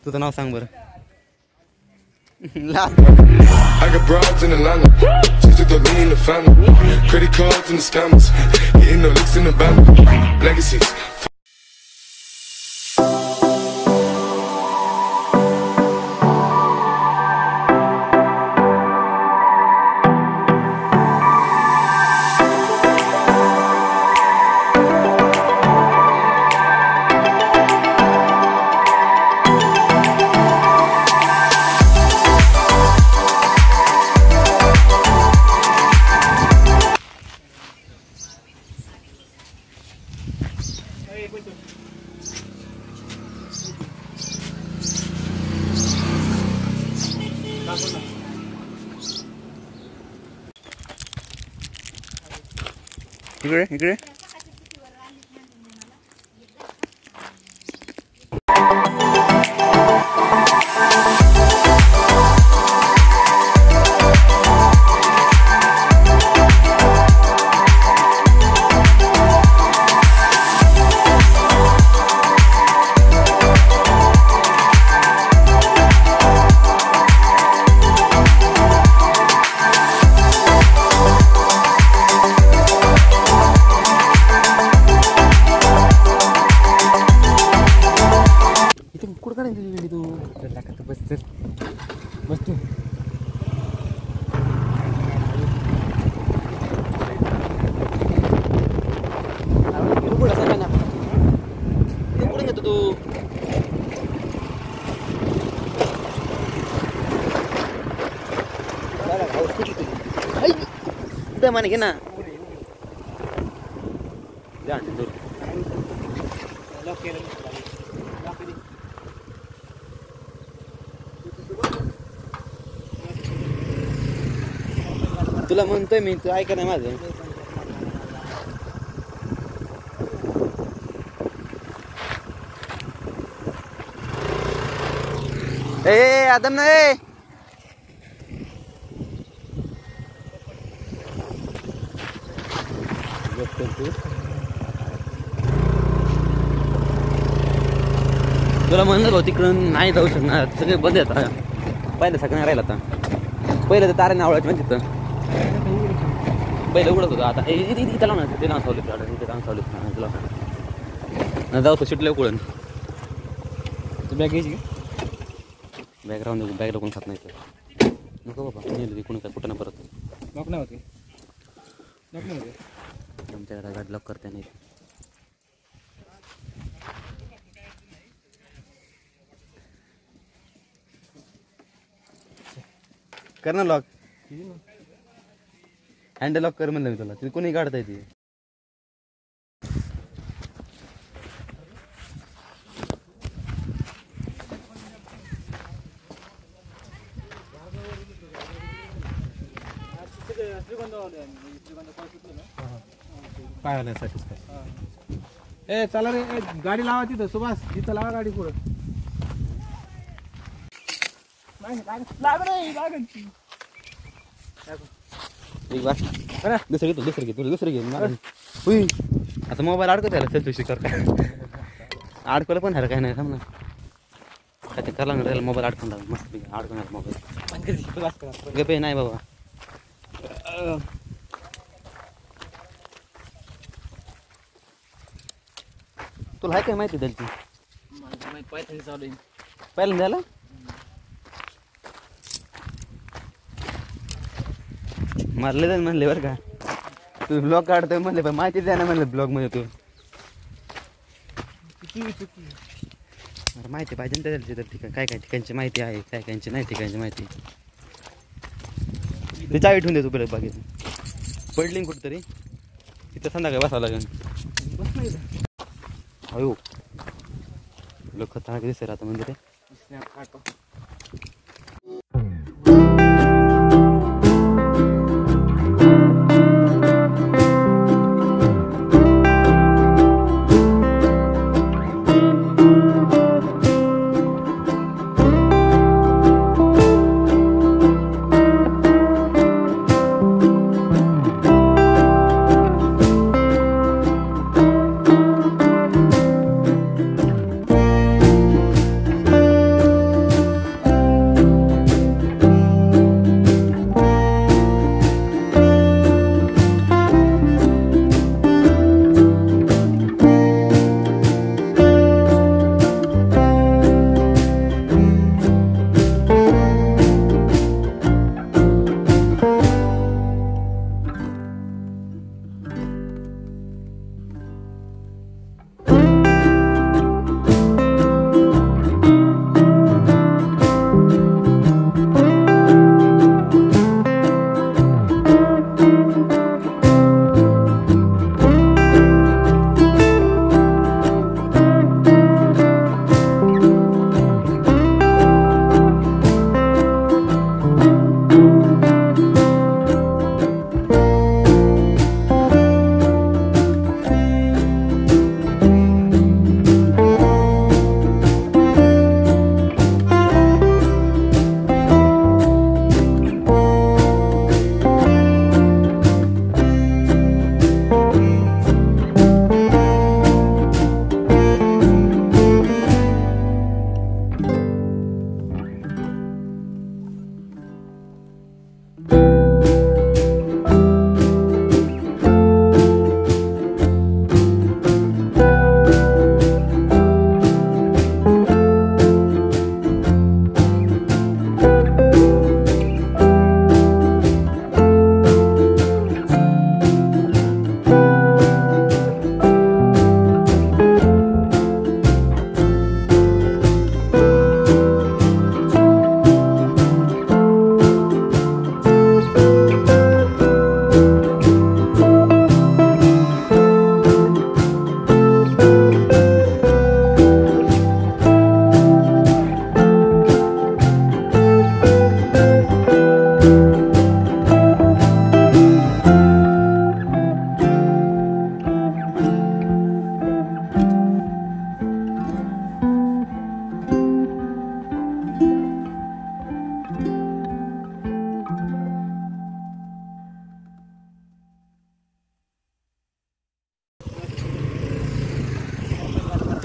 तुझं नाव सांग बरं. I got broads in Atlanta, just to me in the family. Credit cards and the scammers, hitting the licks in the band. Legacies. इकडे इकडे बस तू कुठे घेतो तू माने घे ना तुला म्हणतोय मी, तू ऐका नाही माझं. ए आदम नाही तुला म्हणलं भाऊ तिकडून नाही जाऊ शकणार, सगळे बंद येतात. पहिलं सगळं राहिलं आता. पहिलं तर तारे नावळाची म्हणजे तिथं पहिलं उडत होतं. आता इथं लावणार ते डान्स आवले इथे डान्स आवले तुला जाऊ तो सुटलं उकडून. तू बॅग घ्यायची का? बॅग राहून दे, बॅग कोण खात नाही तर नको बाबा. नेली कोणी काय कुठं ना परत लॉक नाही होते. तुमच्याकडे गाडी लॉक करते नाही कर ना लॉक. हँडल लॉक कर म्हणलं मी तुला, तिथे कोणी काढता येते. पाहण्यासाठीच काय. ए चला रे, गाडी लावा तिथं. सुभाष तिथं लावा गाडी. पुढं एक बार दुसरी घे दुसरी घे. आता मोबाईल अडकत यायला सेल्फी शिकार काय अडकवलं पण ह्याला काय नाही थांब ना. काय ते करायला राहिला मोबाईल अडकून राहिला. मस्त अडकून राहिला मोबाईल. गपे नाही बाबा. तुला आहे काय माहिती त्याची? पहिल्यांदा द्यायला मारले जाईल म्हणले बरं का. तू ब्लॉग काढतोय म्हणले पण माहिती द्या ना म्हणलं ब्लॉग मध्ये. तू माहिती पाहिजे ना त्याच्या तर ठिकाण काय काय ठिकाणची माहिती आहे, काय कायची नाही ठिकाणची माहिती. ते चावी ठेवून देतो परत बाकी पडली कुठंतरी तिथं संध्याकाळी बसावं लागेल. अयो लोक खतरनाक दिसत आता म्हणजे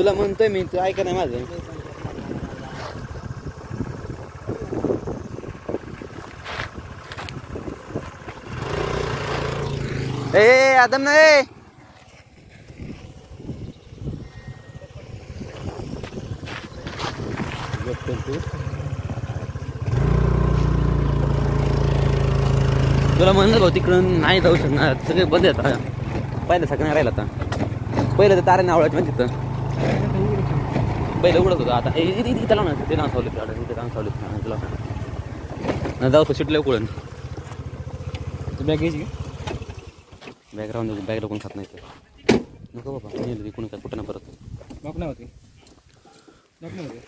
तुला म्हणतोय मी, तू ऐका नाही माझं. ए आदम नाही तुला म्हणलं भाऊ तिकडून नाही जाऊ शकणार, सगळे बंद आहेत आता. पहिलं सगळं नाही राहिलं आता. पहिलं तर तारे आवडायचे माहिती तिथं. पहिलं उडत होतं. आता इथे लाव ना, ते नाव सावलीत तिथे नाव सावलीत तुला जाऊ सुटलं उकळून. बॅग घ्यायची बॅकग्राऊंड बॅगला कोण खात नाही. नको बाबा कोणी काय कुठं ना परत लॉक नाही होते, लॉक नाही होते.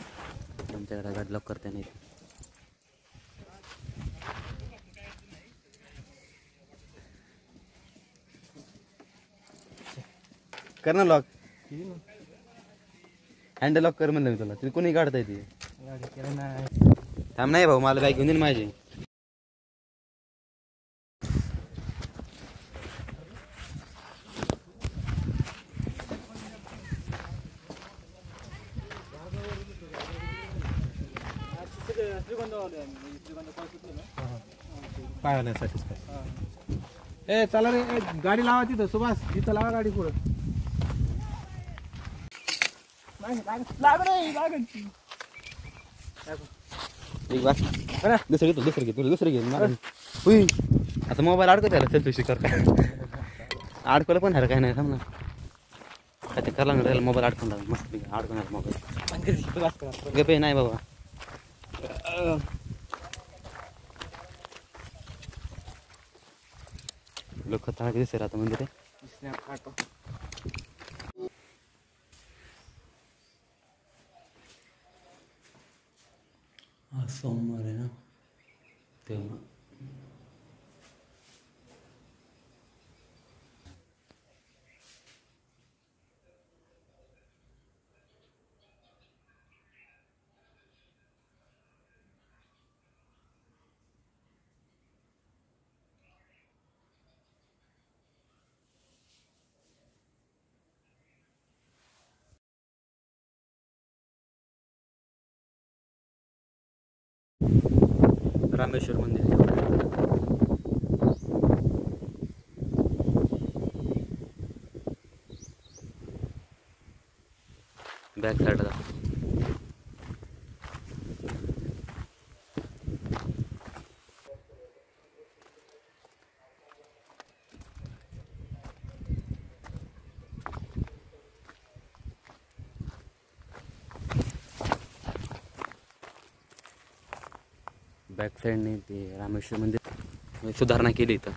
आमच्याकडे गाडी लॉक करता नाही. कर ना लॉक, हँडल लॉक कर म्हणलं मी तुला. तिथे कोणी काढता येते. थांब नाही भाऊ, मला बॅग घेऊन दे ना माझी. काय होण्यासाठी ए चला रे, गाडी लावा तिथं. सुभाष तिथं लावा गाडी पुढं. एक बार दुसरं घेतो, दुसरं घेतो, दुसरं घे. आता मोबाईल अडकत त्याला सेल्फी शिकार काय अडकवलं पण हरं काय नाही. थांब ना, काय ते करायला राहिलं. मोबाईल अडकून लागला मस्त अडकून आला मोबाईल. गपे नाही बाबा. लोक खतरनाक दिसते आता मंदिर आहे. आज सोमवार आहे ना, तेव्हा रामेश्वर मंदिर आहे. बॅक साईडला बॅक साईडने ते रामेश्वर मंदिर सुधारणा केली इथं.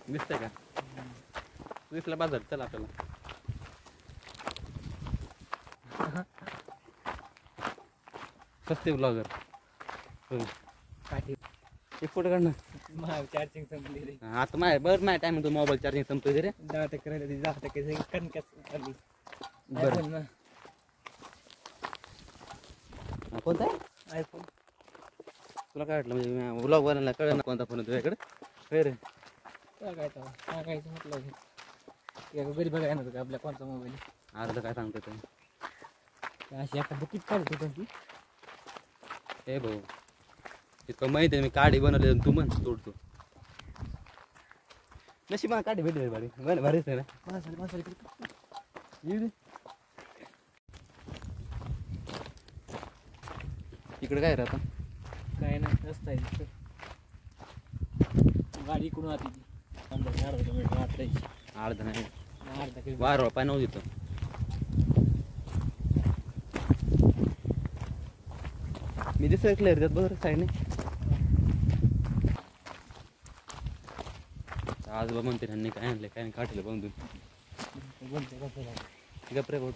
दिसतंय का? दिसला बाजार. चला आपल्याला सस्ते ब्लॉगर. एक फोटो काढ ना. चार्जिंग संपली रे. आता माझ्या बरं माझ्या टायमिंग तो मोबाईल चार्जिंग संपतो रे. 10% राहिले, 10% कणक्याच खाली. बरं कोणता आहे आयफोन? तुला काय वाटलं म्हणजे ब्लॉग बनायला कळलं ना कोणता फोन आहे तुझ्याकडे? काय रे काय सांगायचं म्हटलं घरी बघायला नव्हतं का आपल्या कोणता मोबाईल. अर्ध काय सांगतो ते अशी एका बुकीत काढत होतं की हे भाऊ इतकं माहिती आहे. मी काडी बनवले तू म्हण तोडतो. नशी मला काडी भेटली भारी भारीच आहे ना. इकडे काय राहता? काय नाही रस्ता आहे. गाडी इकडून आती ती अर्धा किलोमीटर आत राहायची. अर्धा नाही अर्धा किलोमीटर वार पाय नव्हती तिथं. मी दिसत क्लिअर त्यात बघ साईडने. आज बा म्हणते ह्यांनी काय आणले काय काढले बांधून. बोलते कसं झालं गप्रे भाऊ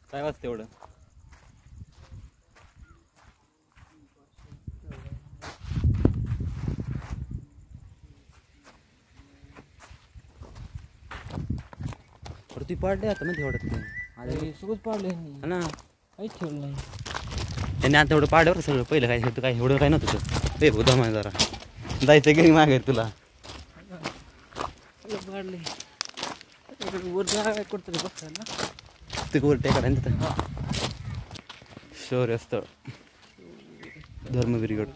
काय वाजतं एवढं? ती पाडले आता मध्ये एवढं ते अरे सगळंच पाडले ना. काहीच ठेवलं नाही. त्यांनी आता एवढं पाड्यावर सगळं पहिलं काय होतं, काय एवढं काय नव्हतं ते होता माझ्या जरा जायचं घरी मागे तुला पाडले वर जागा कुठतरी बघताय ना ते वर टेकाड तिथं शौर्य स्थळ धर्मवीरगड.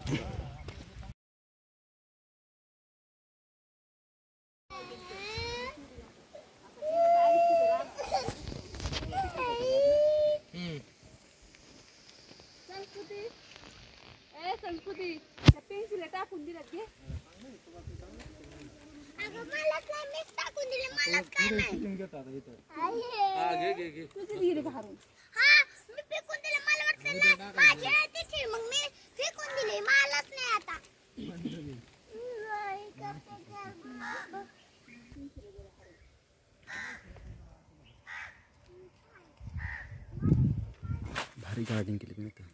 संस्कृती पेन्सिल टाकून दिल्यात घे. अगं मलाच नाही, मीच टाकून दिले, मलाच काय नाही. तुझी दिली घालून. हा मी फेकून दिले, मला वाटलं ना माझी आहे तिथे, मग मी फेकून दिले, मलाच नाही आता. भारी गार्डन केली तुम्ही तर.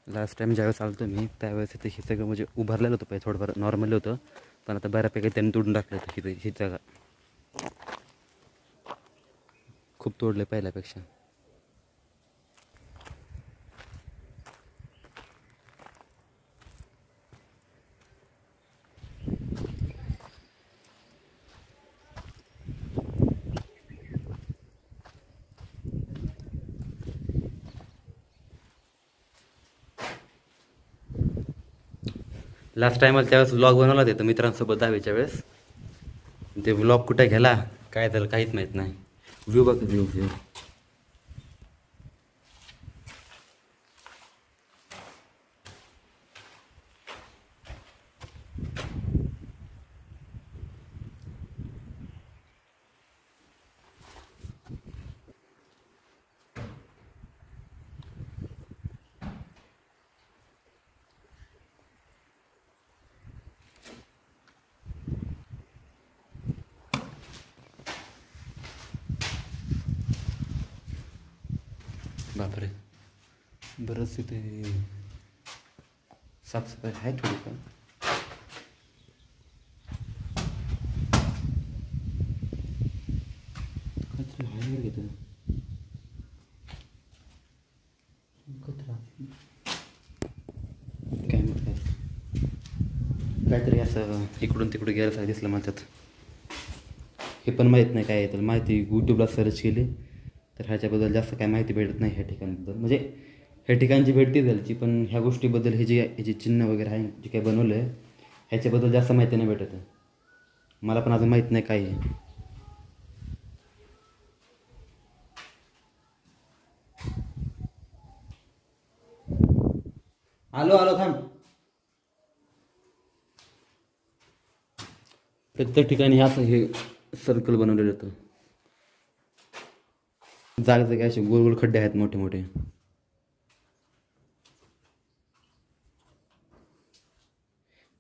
लास्ट टाइम ज्यावेळेस आलो मी त्यावेळेस इथे हे सगळं म्हणजे उभारलेलं होतं पाहिजे, थोडंफार नॉर्मल होतं, पण आता बऱ्यापैकी त्यांनी तोडून टाकलं होतं ही जागा. खूप तोडले पहिल्यापेक्षा. लास्ट टायमाला त्यावेळेस व्लॉग बनवला होता मित्रांसोबत 10वीच्या वेळेस. ते व्लॉग कुठे गेला काय झालं काहीच माहीत नाही. व्ह्यू बघ व्ह्यू. बापरे बरंच इथे साफसफाई आहे थोडी पण. कचरा आहे इथं. कचरा काय म्हणतात काहीतरी असं इकडून तिकडे गेल्यासारखं दिसलं म्हणतात. हे पण माहीत नाही काय आहे, तर माहिती यूट्यूबला सर्च केली तर ह्याच्याबद्दल जास्त काय माहिती भेटत नाही ह्या ठिकाणाबद्दल. म्हणजे ह्या ठिकाणची भेटते त्याची, पण ह्या गोष्टीबद्दल हे जे चिन्ह वगैरे आहे जे काही बनवलं आहे ह्याच्याबद्दल जास्त माहिती नाही भेटत. मला पण अजून माहीत नाही काय आहे. आलो थांब. प्रत्येक ठिकाणी असं हे सर्कल बनवलेलं होतं. जागी असे गोल गोल खड्डे आहेत मोठे मोठे.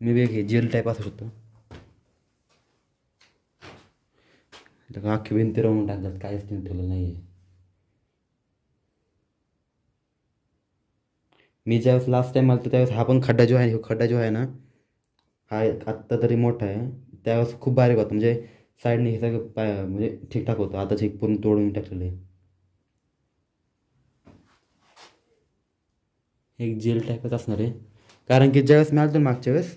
मी बी हे जेल टाईप असं होतं. अख्खी भिंती राहून टाकल्यात, काहीच नाही ठेवलं नाही आहे. मी ज्यावेळेस लास्ट टाइम आलो त्यावेळेस हा पण खड्डा जो आहे ना हा आत्ता तरी मोठा आहे. त्यावेळेस खूप बारीक होतं, म्हणजे साईडने हे सगळं म्हणजे ठीकठाक होतं. आताच एक पूर्ण तोडून टाकलेलं आहे. एक जेल टाईपच असणार आहे, कारण की ज्यावेळेस मी आलो मागच्या वेळेस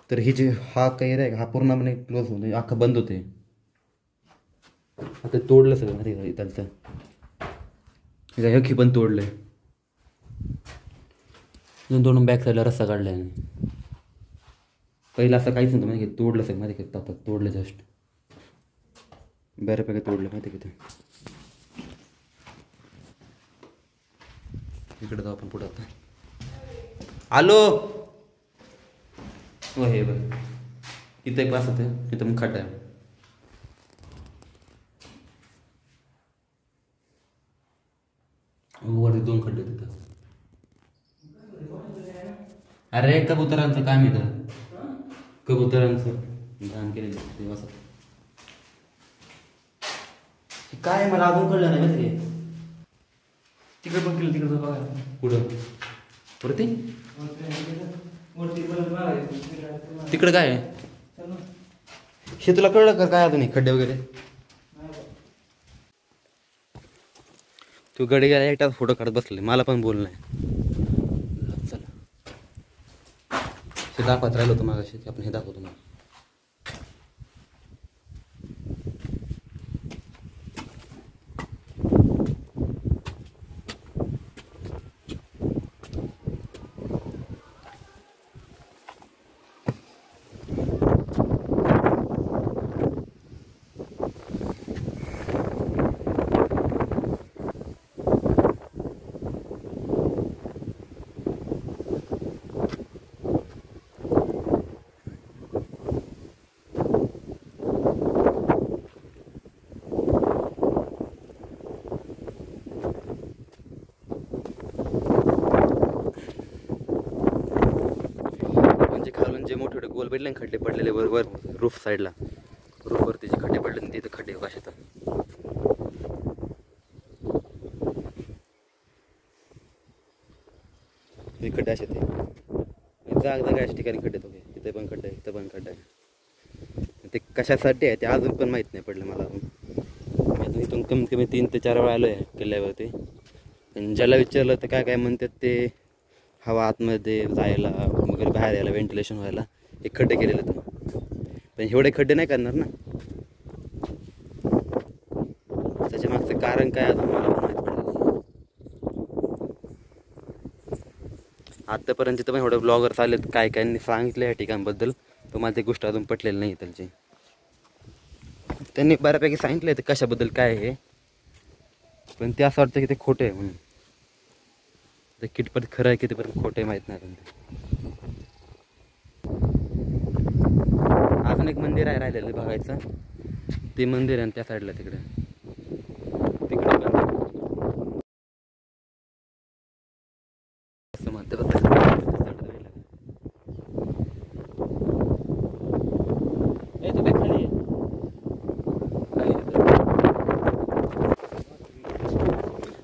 तर ही जी हा काही आहे हा पूर्णपणे क्लोज होतो, अख्खं बंद होते. आता तोडलं सगळं त्यांचं हे पण तोडलं आहे. तोडून बॅक साईडला रस्ता काढला आहे. पहिलं असं काहीच नव्हतं माहिती की तोडलं सगळं माहिती का आता तोडलं जस्ट बऱ्यापैकी तोडलं माहिती की ते इकडे जाऊ आपण पुढं आता आलो हो हे बघ इथं एक पास होते इथं मग खड्डा आहे वरती 2 खड्डे तिथं अरे कबुतरांचं काम येतं कबुतरांचं दान केलेलं देवासाठी काय मला अजून कळलं नाही माहिती तिकडे पण केलं तिकडे बघा पुढं वरती तिकडं काय आहे हे तुला कळलं का काय अजून खड्डे वगैरे तू गडी गेला एकटाच फोटो काढत बसले मला पण बोल नाही चला हे दाखवत राहिलो होतं मागाशी आपण हे दाखवतो मला जे मोठे मोठे गोल भेटले खड्डे पडलेले वर रूफ साईडला रूफवरती जे खड्डे पडले तिथे खड्डे कशात हे खड्डे असे ते जागा अशा ठिकाणी खड्डे होते इथे पण खड्डे इथं पण खड्डे ते कशासाठी आहे ते अजून पण माहीत नाही पडलं मला अजून इथून कमीत कमी 3 ते 4 वेळा आलो आहे किल्ल्यावरती पण ज्याला विचारलं तर काय काय म्हणतात ते हवा आतमध्ये जायला वगैरे बाहेर यायला व्हेंटिलेशन व्हायला हे खड्डे केलेले तर पण एवढे खड्डे नाही करणार ना त्याच्या मागचं कारण काय अजून मला पण माहीत पडलं आत्तापर्यंत तर पण एवढे ब्लॉगर्स आलेत काय काय सांगितलं या ठिकाणाबद्दल तर मला ती गोष्ट अजून पटलेली नाही त्यांची त्यांनी बऱ्यापैकी सांगितलं आहे कशाबद्दल काय आहे पण ते असं वाटतं की ते खोटं आहे म्हणून ते कितपत खरं आहे कितीपर्यंत खोटं आहे माहीत नाही अजून एक मंदिर आहे राहिलेलं बघायचं ते मंदिर आहे त्या साईडला तिकडे असं म्हणते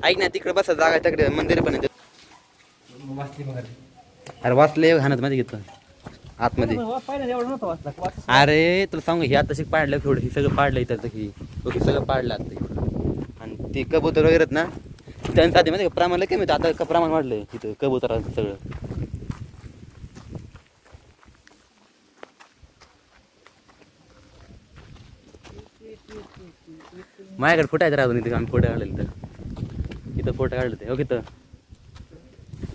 ऐक ना तिकडे बसा जागा तिकडे मंदिर पण अरे वाचले घाणत मध्ये घेतो आतमध्ये अरे तुला सांगू हे आता पाडलं थोडं हे सगळं पाडलं इथं की ओके सगळं पाडलं आता आणि ते कबूतर वगैरे ना त्यांचं आधी माहिती प्रमाण कमी होतं आता प्रमाण वाढलंय तिथं कबुतराचं सगळं माझ्याकडे फोटो आहेत राहून इथे आम्ही फोटो काढलेले तर इथं फोटो काढले ते ओके तर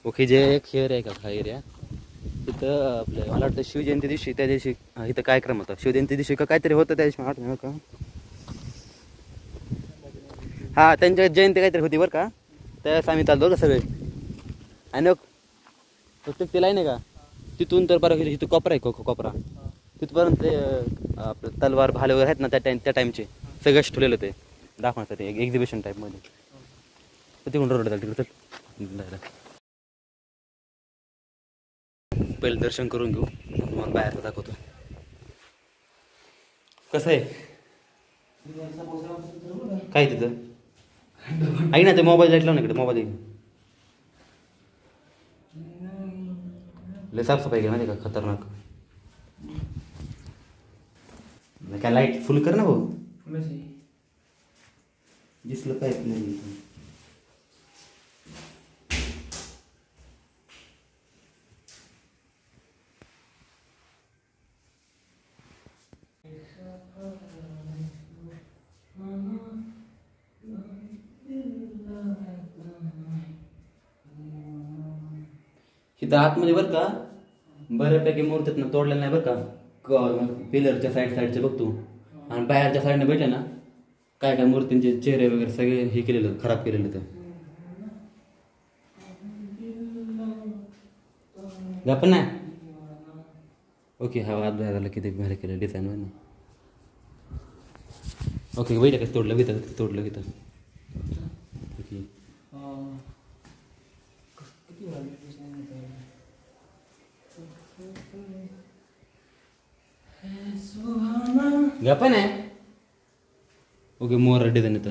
ओके जे एक हेअर आहे का हा एरिया तिथं आपलं मला वाटतं शिवजयंती दिवशी त्या दिवशी इथं कार्यक्रम होता शिवजयंती दिवशी का काहीतरी होतं त्या दिवशी आठवण का हा त्यांच्या जयंती काहीतरी होती बरं का त्यावेळेस आम्ही चालतो का सगळे आणि प्रत्येक ते लाईन आहे का तिथून तर बरं इथं कोपरा आहे कोपरा तिथपर्यंत ते आपलं तलवार भाले वगैरे आहेत ना त्या टाईमचे सगळं ठेवलेलं ते दाखवण्यासाठी एक एक्झिबिशन टाईपमध्ये तर तिकडून रोड झालं तिकडं तर पहिलं दर्शन करून घेऊ तुम्हाला बाहेर दाखवतो कसं आहे काय तिथं ऐक ना ते मोबाईल लाईट लावून इकडे मोबाईल लय साफसफाई केली माहिती का खतरनाक काय लाईट फुल कर ना भाऊ दिसलं काय नाही इथं आतमध्ये बरं का बऱ्यापैकी मूर्तीत ना तोडलेलं नाही बरं का, पिलरच्या साईडचे बघतो आणि बाहेरच्या साईडने भेटले ना काय काय मूर्तींचे चेहरे वगैरे सगळे हे केलेलं, खराब केलेलं तर पण नाही. ओके हा वाद झाला किती भारी केलं डिझाईन ना. ओके वैद्य कसं तोडलं वितं तोडलं वितं ओके. पण आहे ओके मोर डिझाईन येतं.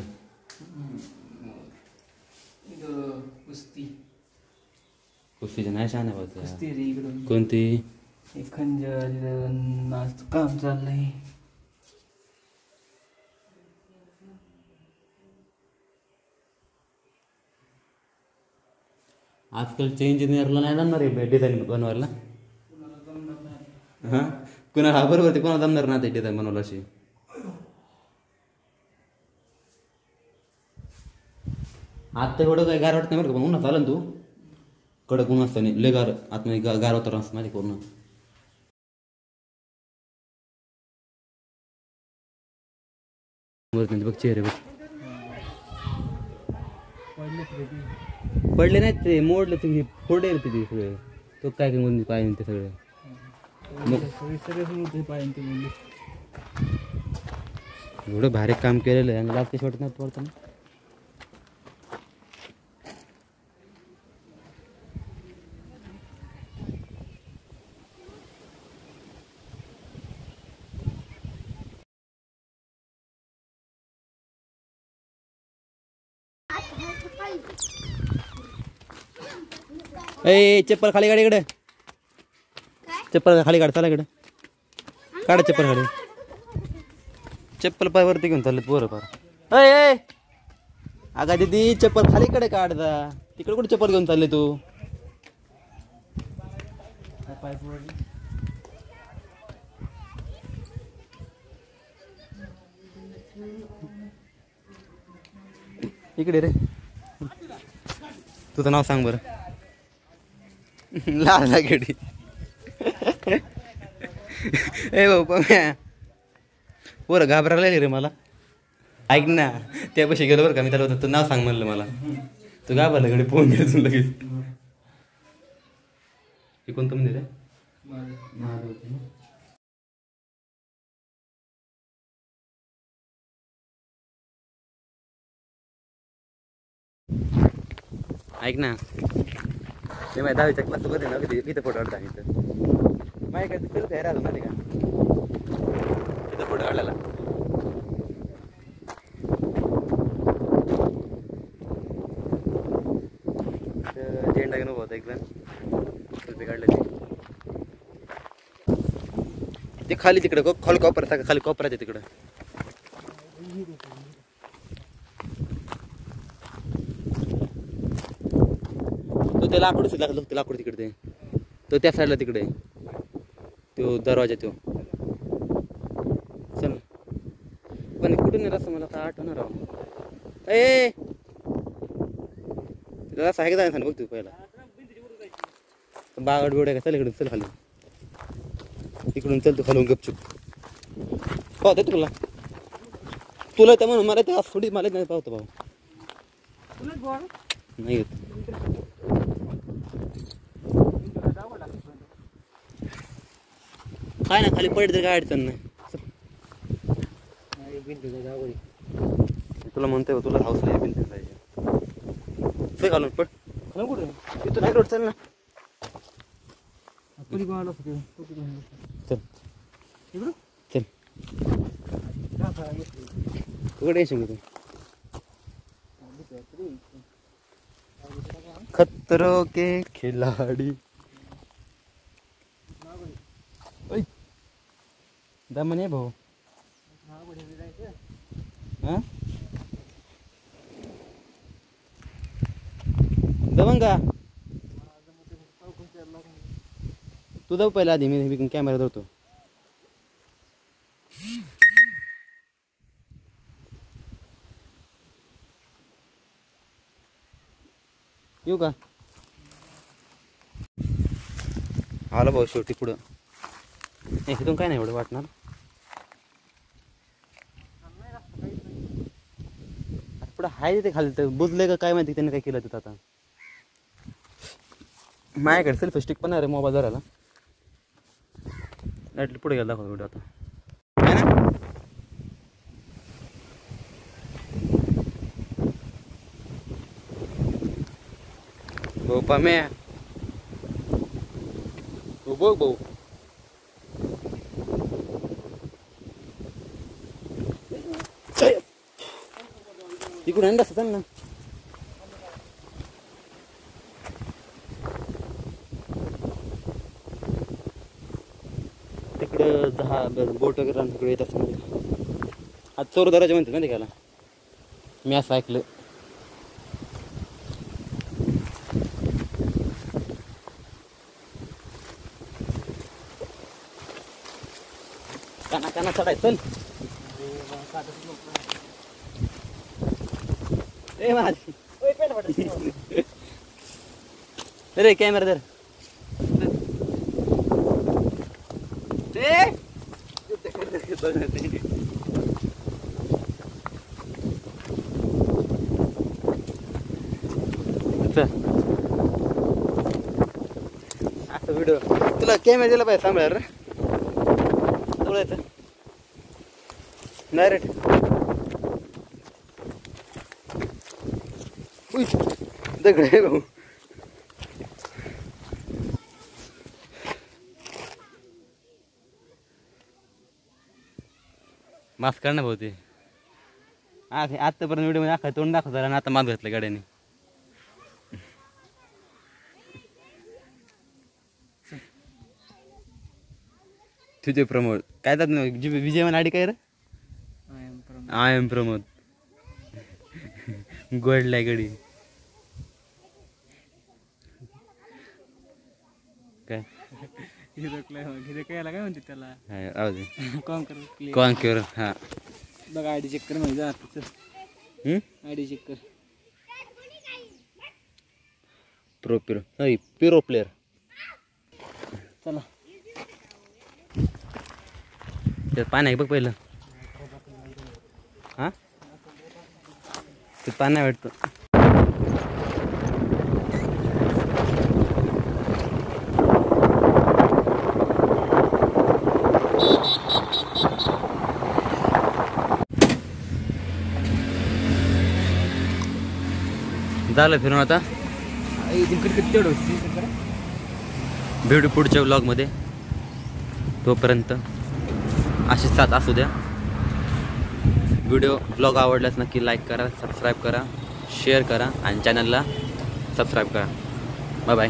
कुस्तीच्या नाही छान आहे कोणती खंजर काम चाललंय. आजकालच्या इंजिनियरला नाही जमणार आहे डिझाईन बनवायला. हां कुणाला बरोबर ते कोणाला जमणार ना ते डिझाईन बनवायला अशी. आता एवढं काय गार वाटत नाही बरं का, पण उन्हा चालेल तू कडक ऊन असतं नाही लय गार आतमध्ये गार वातावरण असतं माझे पूर्ण. बघ चेहरे बघ पडले नाहीत ते मोडले ते फोडले ते सगळे. तो काय काय म्हणून पाहिजे ते सगळे एवढं भारी काम केलेलं आहे आणि लास्ट शेवट नाही पडताना. ए चप्पल खाली काढ इकडे, चप्पल खाली काढ, चला इकडे काढ चप्पल खाली. चप्पल पाय वरती घेऊन चालले पोरं पार. ए अगा दीदी चप्पल खाली कडे काढता, तिकडे कुठे चप्पल घेऊन चालले तू. इकडे रे तुझं नाव सांग बरं. लाल गेडी ए भाऊ पम्या पोरं घाबरायला रे मला. ऐक ना त्यापाशी गेलो बरं का मी त्याला तू नाव सांग म्हणलं मला, तू घाबरला कडे फोन घेऊन लगेच. हे कोणतं मंदिर आहे. ऐक ना ते माझ्या 10वीच्या क्लास होते ना कधी इथं फोटो काढता इथं माझ्या काय तिथं काय राहिलं माहिती का तिथं फोटो काढलेला. झेंडा घेऊन उभा होता एकदम सेल्फी काढलेली. ते खाली तिकडं खाली कॉपर खाली कॉपराचे तिकडं. तो ते लाकूड लागलं ते लाकूड तिकडे तो त्या साईडला तिकडे तो दरवाजा तो. चल पण कुठून रस्ता मला आता आठवणार आहो. ए रस्ता आहे का जायचं बघ तू पहिला बागड बिवड आहे का. चल इकडून चल खाली इकडून चल तू खालून गपचूप पाहतो तुला तुला त्या म्हणून मला त्या थोडी मला नाही पाहतो भाऊ नाही येत. काय ना खाली पडत काय अडचण नाही. तुला म्हणतोय तुला हाऊस नाही बिल पाहिजे घालून पड तिथून नाही रोड चल ना. चल चल कुठे येशील तू. खतरों के खिलाडी दमन आहे भाऊ. हां दमन का तू जाऊ पहिला आधी मी कॅमेरा धरतो. येऊ का आला भाऊ शेवटी पुढं. इथून काय नाही एवढं वाटणार. पुढं हाय तिथे खाली तर बुजले का काय माहिती त्याने काय केलं तिथं. आता माझ्याकडे सेल्फी स्टिक पण आहे रे मोबाईल धरायला. डायरेक्टली पुढे गेला दाखवतो व्हिडिओ आता. आहे ना भाऊ पाम्या तू बघ भाऊ. तिकडून अंडा असतात ना. तिकडं बोट वगैरे तिकडे येत असतात. आज चोर दराचे म्हणतात ना ते घ्यायला. मी असं ऐकलं. काना काना चढाय चल. ए माझी अरे कॅमेरा धर. असं व्हिडिओ तुला कॅमेरा दिला पाहिजे सांभाळ रे. बोलायचं डायरेक्ट. दगड आहे भाऊ. मास्क काढ ना भाऊ. ते आतापर्यंत व्हिडिओ मध्ये दाखवा तोंड दाखवता आणि आता मास्क घातलं गाड्याने. तुझे प्रमोद काय त्यात विजय मन आडी काय रे. आय एम प्रमोद गोडलाय गडी काय काय म्हणते त्याला कॉन्क्युअर. हा बघा आयडी चेक कर म्हणजे आयडी चेक कर. पिरो प्लेअर. चला पाणी आहे बघ पहिलं. हा ते पाणी वाटतं. झालं फिरून आता. भेटू पुढच्या व्लॉगमध्ये. तोपर्यंत अशीच साथ असू द्या. व्हिडिओ ब्लॉग आवडल्यास नक्की लाईक करा, सबस्क्राईब करा, शेअर करा आणि चॅनलला सबस्क्राईब करा. Bye bye.